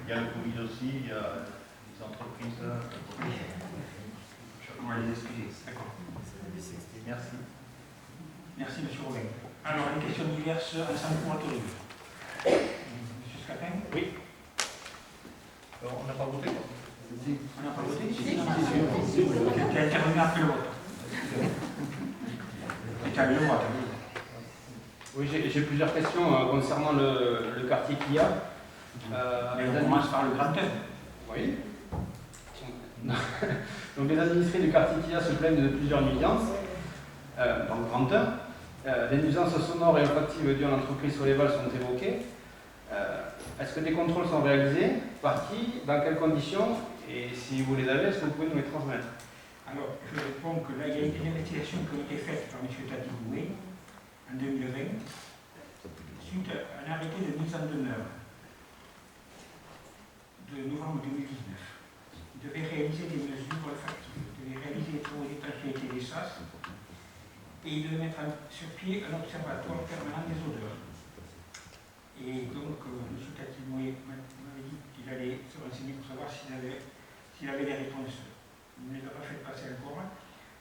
y a le Covid aussi, il y a les entreprises. On va les excuser. D'accord. Merci. Merci, M. Robin. Alors, les questions diverses à Saint-Paul-Autorise. Monsieur Scapin? Oui. Alors, on n'a pas voté, quoi. On n'a pas voté? Tu as intervenu après le vote. Et tu as eu le vote. Oui, j'ai plusieurs questions concernant le quartier Kia. Mais on commence par le grand thème. Oui. Donc les administrés du quartier Kia se plaignent de plusieurs nuisances dans le grand 1. Les nuisances sonores et olfactives dues à l'entreprise Soleval sont évoquées. Est-ce que des contrôles sont réalisés? Par qui? Dans quelles conditions? Et si vous les avez, est-ce que vous pouvez nous les transmettre? Alors, je réponds que là, il y a eu des investigations qui ont été faites par M. Tati Boué en 2020, suite à un arrêté de mise en demeure de novembre 2019. Il devait réaliser des mesures olfactives, il devait réaliser les travaux d'étanchéité des sas, et il devait mettre sur pied un observatoire permanent des odeurs. Et donc, M. Tati Boué m'avait dit qu'il allait se renseigner pour savoir s'il avait des réponses. Il ne les a pas fait passer encore,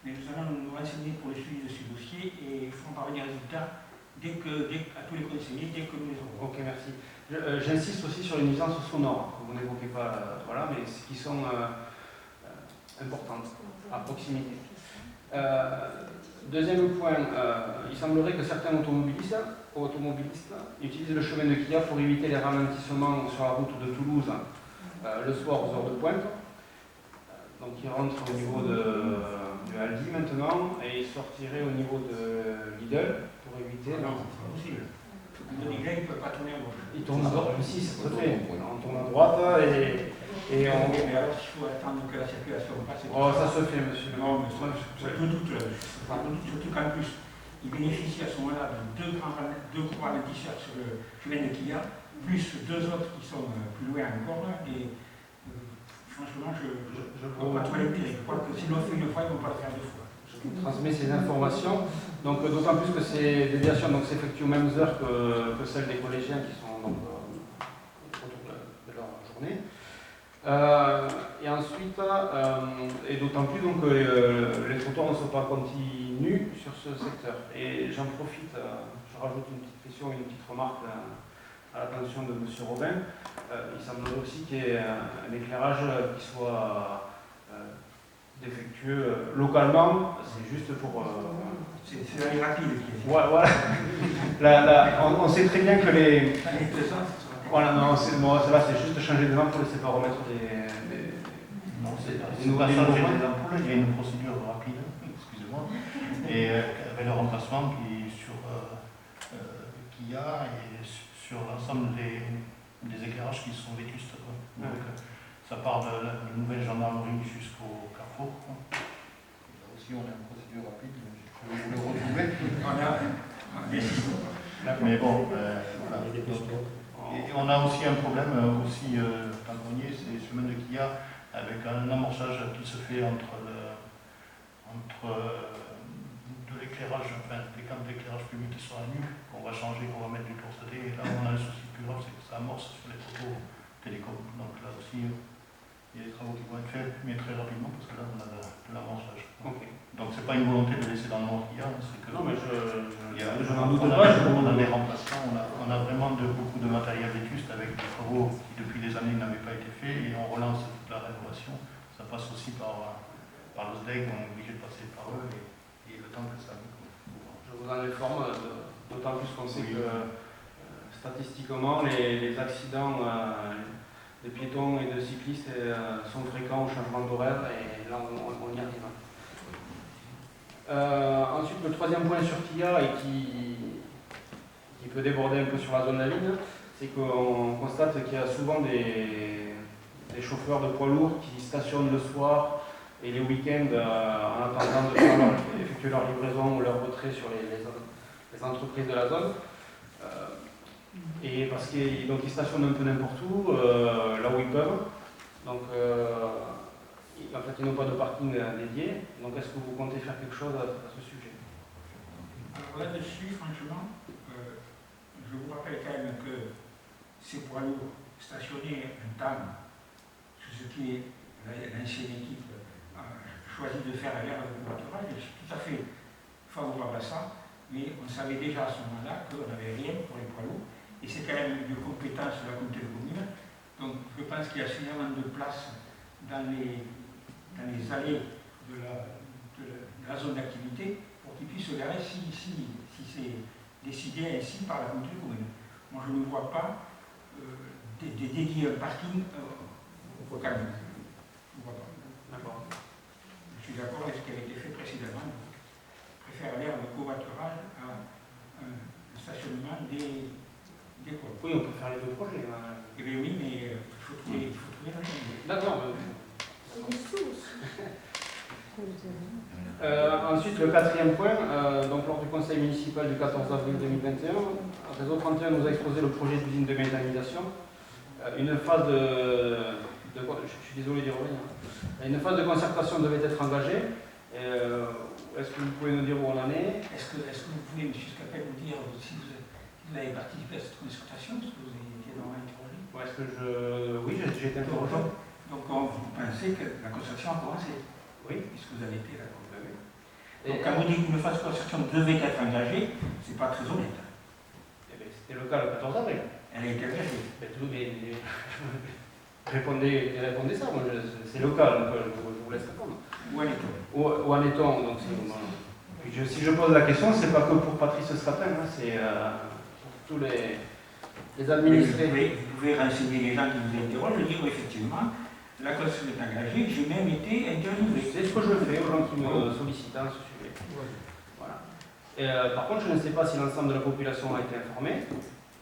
mais nous allons nous renseigner pour le suivi de ce dossier et ferons parvenir les résultats à tous les conseillers dès que nous les aurons. Ok, merci. J'insiste aussi sur les nuisances sonores, que vous n'évoquez pas, voilà, mais qui sont importantes, à proximité. Deuxième point, il semblerait que certains automobilistes utilisent le chemin de Kia pour éviter les ralentissements sur la route de Toulouse le soir aux heures de pointe. Donc ils rentrent au niveau de Aldi maintenant et ils sortiraient au niveau de Lidl pour éviter. Non, c'est pas possible. Le Lidl, il ne peut pas tourner à gauche. Ils tournent à droite, si, ça se fait. On tourne à droite et on. Mais alors, il faut attendre que la circulation passe. Oh, ça se fait, monsieur. Non, mais je doute là-dessus. Surtout qu'en plus, il bénéficie à ce moment-là de deux gros ralentisseurs sur le chemin de Kia, plus deux autres qui sont plus loin encore. Et franchement, je ne vois pas trop l'intérêt. Je crois que s'ils l'ont fait une fois, ils ne vont pas le faire deux fois. Je vous transmets ces informations. Donc, d'autant plus que ces déviations s'effectuent aux mêmes heures que celles des collégiens qui sont donc, autour de leur journée. Et ensuite, et d'autant plus donc, les trottoirs ne sont pas continus sur ce secteur. Et j'en profite, je rajoute une petite question, une petite remarque à l'attention de M. Robin. Il semblerait aussi qu'il y ait un éclairage qui soit défectueux localement, c'est juste pour... c'est l'année rapide qui est... Voilà. On sait très bien que les... Voilà, non, c'est juste changer de lampe pour laisser pas remettre des... Non, c'est pas changer des ampoules, il y a une procédure rapide, excusez-moi, et avec le remplacement qu'il y a et sur l'ensemble des éclairages qui sont vétustes. Donc, ça part de la nouvelle gendarmerie jusqu'au carrefour. Là aussi, on a une procédure rapide, mais je vais vous le retrouver. Mais bon, voilà. Et on a aussi un problème, tangonnier, c'est le chemin de Kia, avec un amorçage qui se fait entre de l'éclairage, enfin des câbles d'éclairage public qui sont à nu, qu'on va changer, qu'on va mettre du tourseté. Et là, on a un souci plus grave, c'est que ça amorce sur les poteaux télécom. Donc là aussi, il y a des travaux qui vont être faits, mais très rapidement, parce que là, on a de l'amorçage. Okay. Donc c'est pas une volonté de laisser dans le noir qu'il y a, c'est que... Non, mais je n'en doute pas, on a des remplacements, on a vraiment beaucoup de matériel vétuste avec des travaux qui depuis des années n'avaient pas été faits et on relance toute la rénovation. Ça passe aussi par le SDEC, on est obligé de passer par eux et le temps que ça... Je vous en informe, d'autant plus qu'on sait que statistiquement les accidents de piétons et de cyclistes sont fréquents au changement d'horaire et là on y arrive. Ensuite, le troisième point sur Kia et qui peut déborder un peu sur la zone de la ligne, c'est qu'on constate qu'il y a souvent des chauffeurs de poids lourds qui stationnent le soir et les week-ends en attendant d'effectuer leur livraison ou leur retrait sur les entreprises de la zone. Et parce qu'ils stationnent un peu n'importe où, là où ils peuvent. Donc, en fait, ils n'ont pas de parking dédié. Donc, est-ce que vous comptez faire quelque chose à ce sujet? Alors là-dessus, franchement, je vous rappelle quand même que ces poids lourds stationner un temps sur ce qui est l'ancienne équipe a choisi de faire à l'ère de covoiturage. Je suis tout à fait favorable à ça, mais on savait déjà à ce moment-là qu'on n'avait rien pour les poids lourds, et c'est quand même une compétence de la communauté de communes. Donc je pense qu'il y a suffisamment de place dans les allées de la zone d'activité pour qu'ils puissent se garer si c'est décidé ainsi par la communauté de communes. Moi je ne vois pas dédier un parking au camion. D'accord. Je suis d'accord avec ce qui a été fait précédemment. Je préfère aller avec covoiturage à un stationnement des poids. Oui, on peut faire les deux projets. Eh bien oui, mais il faut trouver la chose. D'accord. Ensuite, le quatrième point, donc lors du conseil municipal du 14 avril 2021, Réseau 31 nous a exposé le projet d'usine de méthanisation. Une phase je suis désolé d'y revenir. Une phase de concertation devait être engagée. Est-ce que vous pouvez nous dire où on en est? Est-ce que vous pouvez, M. Scapel, nous dire si vous avez participé à cette concertation? Est-ce que vous avez été dans l'interrogé? Oui, j'ai été interrogé. Donc vous pensez que la concertation a commencé? Oui. Est-ce que vous avez été d'accord? Et quand vous dites qu'une phase de concertation devait être engagée, ce n'est pas très honnête. C'était le cas le 14 avril. Elle a été engagée. Répondez ça, c'est local, donc je vous laisse répondre. Où en est-on? Où en est-on donc, si je pose la question, c'est pas que pour Patrice Scapin, c'est pour tous les administrés. Vous pouvez renseigner les gens qui vous interrogent, dire effectivement, la concertation est engagée, j'ai même été interviewé. C'est ce que je fais aux gens qui me sollicitent à ce sujet. Voilà. Par contre, je ne sais pas si l'ensemble de la population a été informée.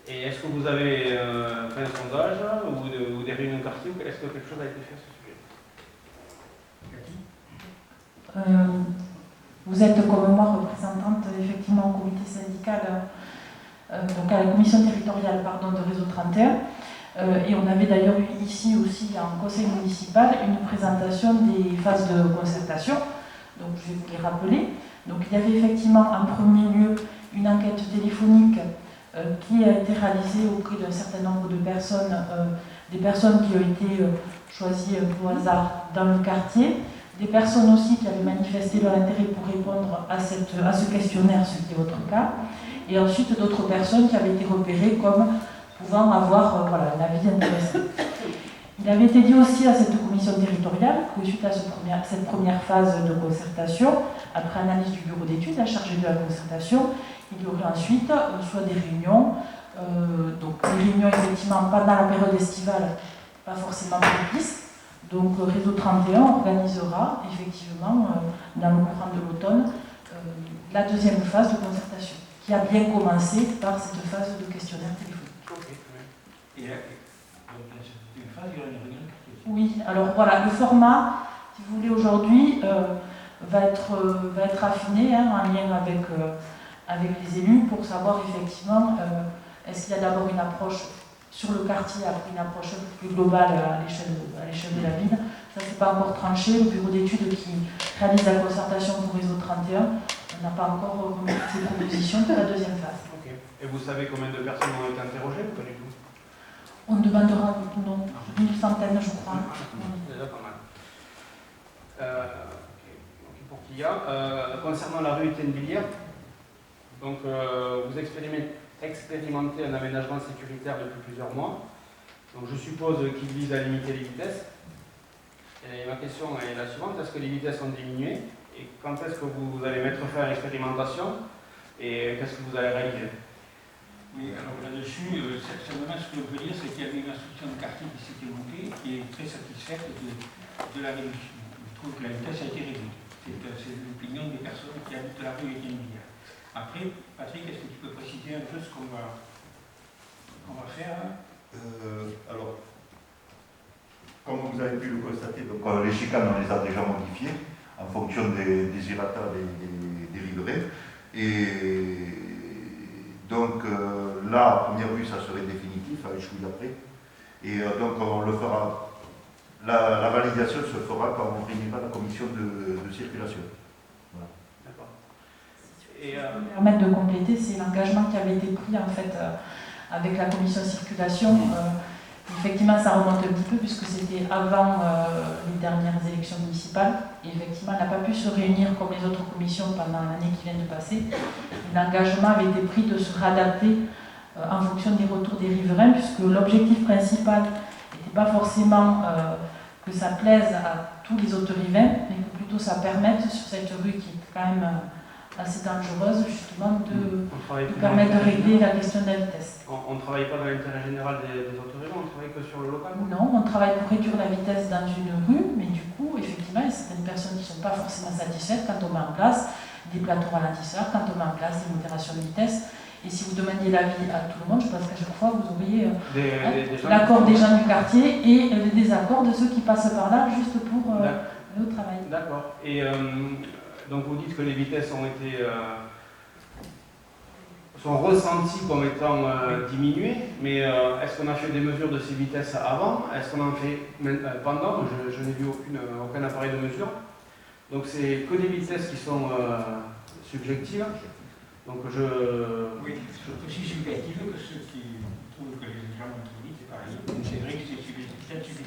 Et est-ce que vous avez fait un sondage ou des réunions de quartier, ou est-ce que quelque chose a été fait à ce sujet? Vous êtes comme moi représentante effectivement au comité syndical, donc à la commission territoriale de Réseau 31. Et on avait d'ailleurs eu ici aussi en conseil municipal une présentation des phases de concertation. Donc je vais vous les rappeler. Donc il y avait effectivement en premier lieu une enquête téléphonique qui a été réalisée auprès d'un certain nombre de personnes, des personnes qui ont été choisies au hasard dans le quartier, des personnes aussi qui avaient manifesté leur intérêt pour répondre à ce questionnaire, ce qui est votre cas, et ensuite d'autres personnes qui avaient été repérées comme pouvant avoir un avis intéressant. Il avait été dit aussi à cette commission territoriale que suite à cette première phase de concertation, après analyse du bureau d'études, la chargée de la concertation, il y aurait ensuite soit des réunions, donc des réunions effectivement pendant la période estivale, pas forcément propice. Donc Réseau 31 organisera effectivement dans le courant de l'automne la deuxième phase de concertation, qui a bien commencé par cette phase de questionnaire téléphonique. Et donc dans cette deuxième phase, il y aura une réunion de quartier. Oui, alors voilà, le format, si vous voulez, aujourd'hui, va être affiné en lien avec les élus pour savoir effectivement est-ce qu'il y a d'abord une approche sur le quartier, après une approche un peu plus globale à l'échelle de la ville. Ça ne s'est pas encore tranché. Le bureau d'études qui réalise la concertation pour Réseau 31 n'a pas encore remis ses propositions pour la deuxième phase. Okay. Et vous savez combien de personnes ont été interrogées ou pas du tout? On demandera une centaine, je crois. Déjà pas mal. Pour qu'il y a. Concernant la rue Étienne-Villiers, donc vous expérimentez un aménagement sécuritaire depuis plusieurs mois. Donc je suppose qu'il vise à limiter les vitesses. Et ma question est la suivante, est-ce que les vitesses ont diminué? Et quand est-ce que vous allez mettre fin à l'expérimentation? Et qu'est-ce que vous allez réaliser? Oui, alors là-dessus, simplement ce que je peux dire, c'est qu'il y avait une instruction de quartier qui s'était montée, qui est très satisfaite de la réduction. Je trouve que la vitesse a été réduite. C'est l'opinion des personnes qui habitent la rue Étienne-Villiers. Après, Patrick, est-ce que tu peux préciser un peu ce qu'on va faire? Alors, comme vous avez pu le constater, donc, les chicanes, on les a déjà modifiées en fonction des désirata des riverains. Et donc là, à première vue, ça serait définitif, à échouer après. Et donc on le fera, la validation se fera quand on réunira la commission de circulation. Voilà. D'accord. Et me permettre de compléter, c'est l'engagement qui avait été pris en fait avec la commission circulation Effectivement, ça remonte un petit peu puisque c'était avant les dernières élections municipales. Et effectivement, elle n'a pas pu se réunir comme les autres commissions pendant l'année qui vient de passer. L'engagement avait été pris de se réadapter en fonction des retours des riverains, puisque l'objectif principal n'était pas forcément que ça plaise à tous les autres riverains, mais que plutôt ça permette sur cette rue qui est quand même assez dangereuse, justement, de permettre de régler la question de la vitesse. On ne travaille pas dans l'intérêt général des autres riverains, on travaille que sur le local? Non, on travaille pour réduire la vitesse dans une rue, mais du coup, effectivement, il y a certaines personnes qui ne sont pas forcément satisfaites quand on met en place des plateaux ralentisseurs, quand on met en place des modérations de vitesse. Et si vous demandiez l'avis à tout le monde, je pense qu'à chaque fois, vous auriez l'accord des gens du quartier et le désaccord de ceux qui passent par là juste pour aller au travail. D'accord. Et donc vous dites que les vitesses ont été sont ressenties comme étant diminuées, mais est-ce qu'on a fait des mesures de ces vitesses avant? Est-ce qu'on en fait pendant? Je n'ai vu aucun appareil de mesure. Donc c'est que des vitesses qui sont subjectives. Donc Oui, c'est aussi subjectif que ceux qui trouvent que les gens ont trop vite, c'est pareil. C'est vrai que c'est subjectif.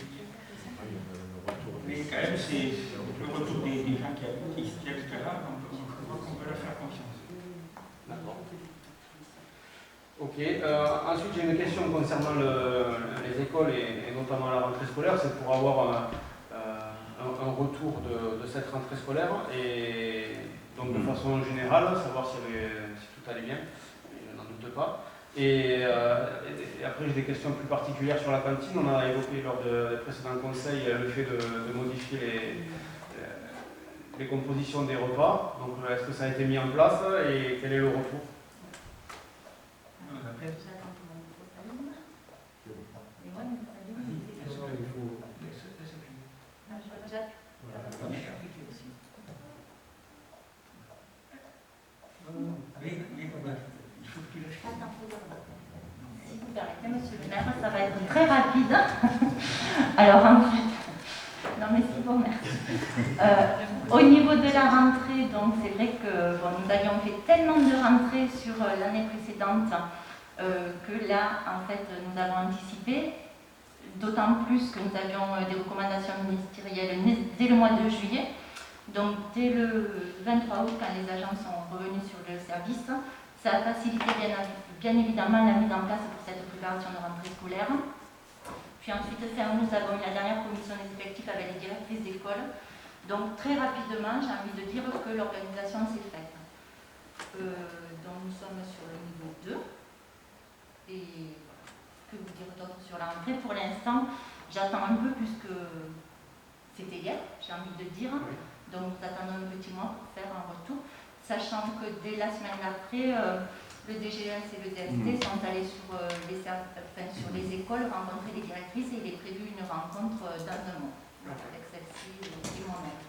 Mais quand même, c'est le retour des gens qui habitent là, on peut leur faire confiance. D'accord. Ok. Ensuite, j'ai une question concernant les écoles et notamment la rentrée scolaire. C'est pour avoir un retour de cette rentrée scolaire et donc de façon générale, savoir si tout allait bien, je n'en doute pas. Et après j'ai des questions plus particulières sur la cantine. On a évoqué lors des précédents conseils le fait de modifier les compositions des repas. Donc est-ce que ça a été mis en place et quel est le retour? Si vous permettez, monsieur le maire, ça va être très rapide. Alors, en fait, non mais c'est bon, merci. Au niveau de la rentrée, donc c'est vrai que nous avions fait tellement de rentrées sur l'année précédente que là, en fait, nous avons anticipé. D'autant plus que nous avions des recommandations ministérielles dès le mois de juillet. Donc, dès le 23 août, quand les agents sont revenus sur le service, ça a facilité bien évidemment la mise en place pour cette préparation de rentrée scolaire. Puis ensuite, nous avons eu la dernière commission des effectifs avec les directrices d'école. Donc, très rapidement, j'ai envie de dire que l'organisation s'est faite. Donc, nous sommes sur le niveau 2. Et que vous dire d'autre sur la rentrée? Pour l'instant, j'attends un peu puisque c'était hier, j'ai envie de dire. Oui. Donc nous attendons un petit mois pour faire un retour, sachant que dès la semaine d'après, le DGS et le DST sont allés sur les écoles rencontrer les directrices et il est prévu une rencontre dans un mois avec celle-ci et moi-même.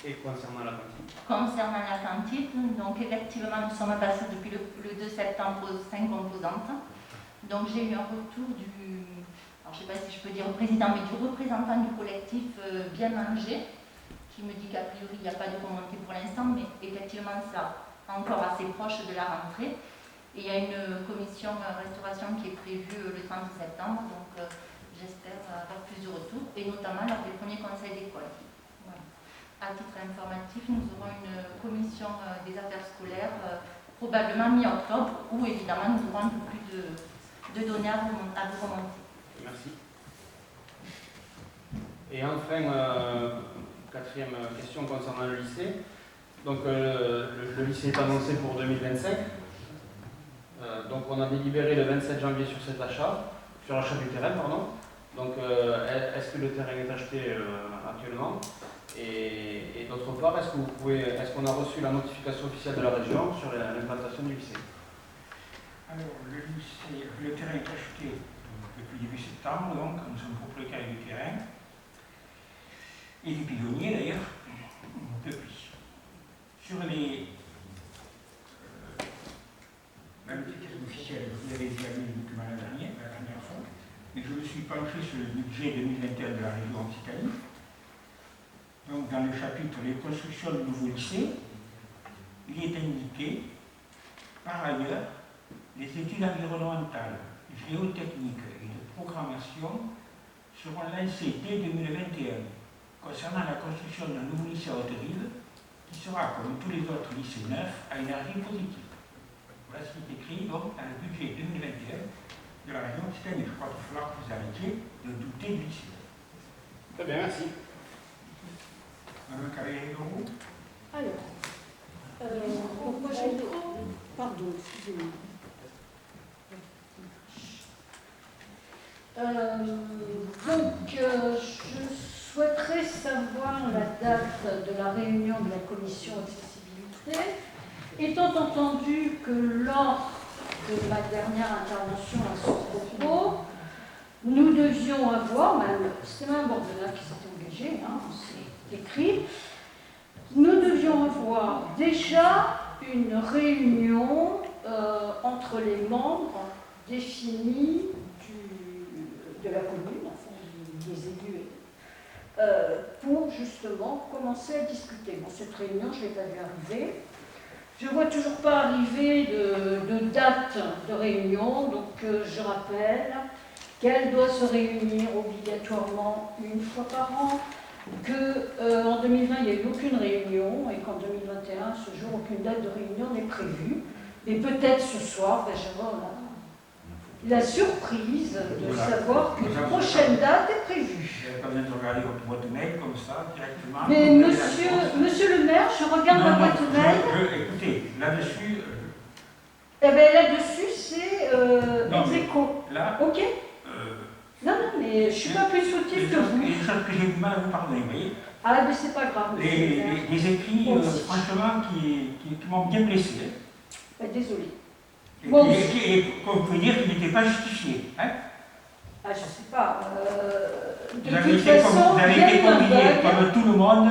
Et concernant la cantine? Concernant la cantine, donc effectivement nous sommes passés depuis le 2 septembre aux 5 composantes. Donc j'ai eu un retour alors je ne sais pas si je peux dire président, mais du représentant du collectif Bien Manger, qui me dit qu'a priori il n'y a pas de remontée pour l'instant, mais effectivement ça encore assez proche de la rentrée. Et il y a une commission restauration qui est prévue le 30 septembre, donc j'espère avoir plus de retours, et notamment lors des premiers conseils d'école. Voilà. À titre informatif, nous aurons une commission des affaires scolaires probablement mi-octobre, où évidemment nous aurons un peu plus de données à vous remonter. Merci. Et enfin, quatrième question concernant le lycée. Donc le lycée est annoncé pour 2025. Donc on a délibéré le 27 janvier sur cet achat, sur l'achat du terrain, pardon. Donc est-ce que le terrain est acheté actuellement? Et d'autre part, est-ce qu'on a reçu la notification officielle de la région sur l'implantation du lycée? Alors, le terrain est acheté depuis début septembre, donc nous sommes propriétaires du terrain et du pigonnier d'ailleurs, depuis. Sur les la notification officielle, vous avez déjà vu le document la dernière fois, mais je me suis penché sur le budget 2021 de la région Occitanie. Donc, dans le chapitre les constructions de nouveaux lycées, il est indiqué par ailleurs les études environnementales, géotechniques et de programmation seront lancées dès 2021 concernant la construction d'un nouveau lycée à Haute-Rive qui sera, comme tous les autres lycées neufs, à énergie positive. Voilà ce qui est écrit donc dans le budget 2021 de la région Occitanie. Je crois qu'il va falloir que vous arrêtiez de douter du lycée. Très bien, merci. Madame Carrière-Leroux. Alors, pourquoi j'ai... Pardon, excusez-moi. Je souhaiterais savoir la date de la réunion de la commission accessibilité, étant entendu que lors de ma dernière intervention à ce propos, nous devions avoir, c'est même Bordelin qui s'était engagé, hein, c'est écrit, nous devions avoir déjà une réunion entre les membres définis de la commune, enfin des élus, pour justement commencer à discuter. Bon, cette réunion, je ne l'ai pas vue arriver. Je ne vois toujours pas arriver de date de réunion, donc je rappelle qu'elle doit se réunir obligatoirement une fois par an, qu'en 2020, il n'y a eu aucune réunion et qu'en 2021, à ce jour, aucune date de réunion n'est prévue. Mais peut-être ce soir, Benjamin, on a la surprise de savoir qu'une prochaine date est prévue. Vous n'avez pas besoin de regarder votre boîte mail comme ça, directement. Mais monsieur le maire, je regarde ma boîte mail. Écoutez, là-dessus... Eh bien, là-dessus, c'est ex-aequo. Là, ok. Non, mais je ne suis pas plus fautive que vous. Il y a des choses que j'ai du mal à vous pardonner, vous voyez. Ah, mais c'est pas grave. Les écrits, franchement, qui m'ont bien blessé. Désolée. Et qu'on peut dire qu'ils n'étaient pas justifiés. Hein? Ah, je ne sais pas. Vous avez été convié, comme tout le monde,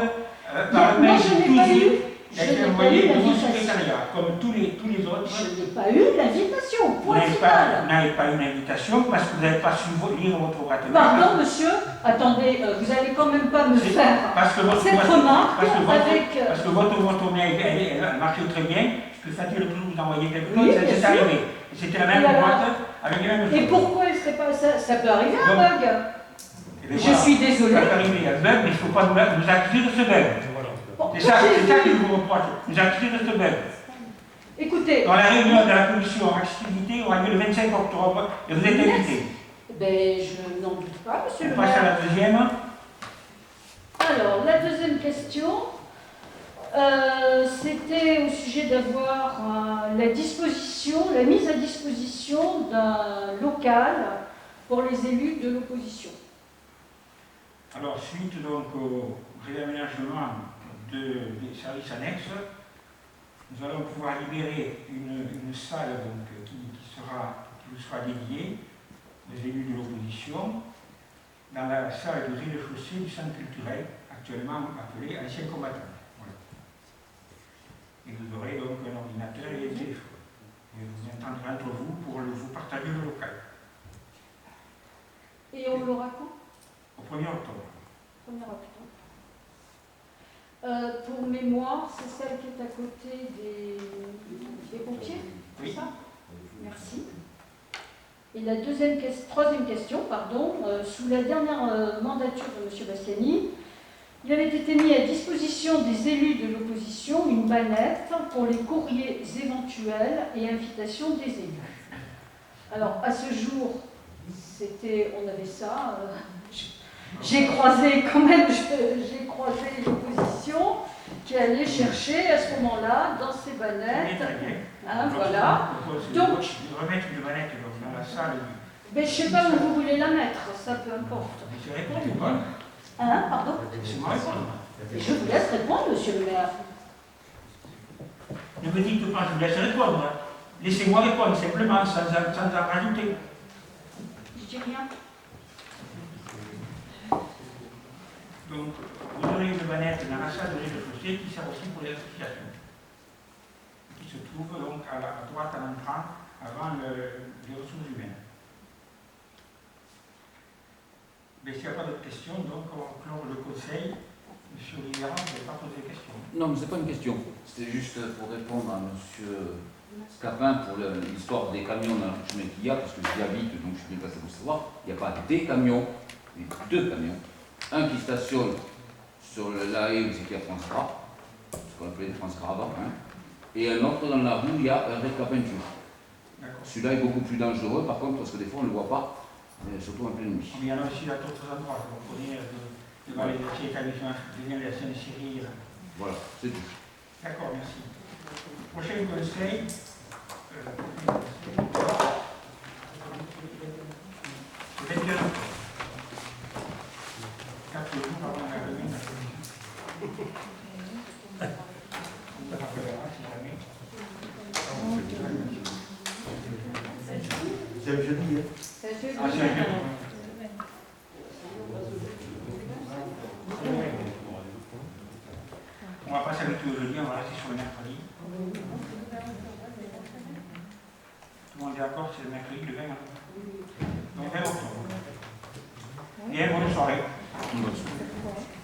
par le mail de tous. Il a été envoyé de mon secrétariat, comme tous les autres. Je n'ai pas eu l'invitation, point final. Vous n'avez pas eu l'invitation parce que vous n'avez pas su lire votre boîte mail. Pardon, monsieur, attendez, vous n'allez quand même pas me faire cette remarque avec... Parce que votre mail, elle marchait très bien. Je peux facile de vous envoyer quelque chose, oui, c'est arrivé. C'était la même boîte avec les mêmes choses. Et pourquoi elle ne serait pas ça? Ça peut arriver un bug. Je suis désolée. Ça peut arriver un bug, mais il ne faut pas nous accuser de ce bug. C'est ça que je vous reproche, nous accuser de ce bug. Écoutez. Dans la réunion de la commission activité aura lieu le 25 octobre et vous êtes invité. Ben, je n'en doute pas, monsieur le maire. On passe à la deuxième. Alors, la deuxième question. C'était au sujet d'avoir la mise à disposition d'un local pour les élus de l'opposition. Alors, suite donc au réaménagement des services annexes, nous allons pouvoir libérer une salle donc, qui vous sera dédiée aux élus de l'opposition dans la salle de rez-de-chaussée du centre culturel, actuellement appelée Ancien Combattant. Et vous aurez donc un ordinateur et un téléphone. Et vous entendrez entre vous pour vous partager le local. Et on l'aura quand? Au 1er octobre. 1er octobre. Pour mémoire, c'est celle qui est à côté des pompiers? Oui. Ça? Merci. Et la troisième question, pardon, sous la dernière mandature de M. Bastiani, il avait été mis à disposition des élus de l'opposition une banette pour les courriers éventuels et invitations des élus. Alors, à ce jour, on avait ça. J'ai croisé l'opposition qui allait chercher à ce moment-là dans ces bannettes. Hein, voilà. Donc, remettre une banette dans la salle. Mais je ne sais pas où vous voulez la mettre, ça peu importe. Je réponds pas. Hein, pardon? Laissez-moi répondre. Je vous laisse répondre, monsieur le maire. Ne me dites pas, je vous laisse répondre. Laissez-moi répondre simplement, sans en rajouter. Je dis rien. Donc, vous aurez une manette dans la salle de rez-de-chaussée qui sert aussi pour les associations. Qui se trouve donc à droite en entrant avant les ressources humaines. Mais s'il n'y a pas d'autres questions, donc on va clore le conseil. Monsieur Oliveira, vous n'avez pas posé de questions. Non, mais ce n'est pas une question. C'était juste pour répondre à monsieur Scapin pour l'histoire des camions dans le chemin qu'il y a, parce que j'y habite, donc je suis bien placé pour savoir, il n'y a pas des camions, mais 2 camions. Un qui stationne sur la haie où c'est qu'il y a France Gras, ce qu'on appelait France Gras avant, hein, et un autre dans la rue où il y a un réca peinture. Celui-là est beaucoup plus dangereux, par contre, parce que des fois on ne le voit pas, surtout en pleine nuit. Mais il y en a aussi à d'autres endroits, que vous connaissez, devant les établissements de Syrie. Voilà, c'est tout. D'accord, merci. Prochain conseil. Le 21 octobre. 4 jours avant la réunion. On vous rappellera si jamais. C'est le jeudi, hein? Ah, c'est un jeudi. On va pas s'habituer au jeudi, on va rester sur le mercredi. Tout le monde est d'accord, c'est le mercredi, le 20 octobre. Donc 20 octobre. Bien, bonne soirée. Bonne soirée.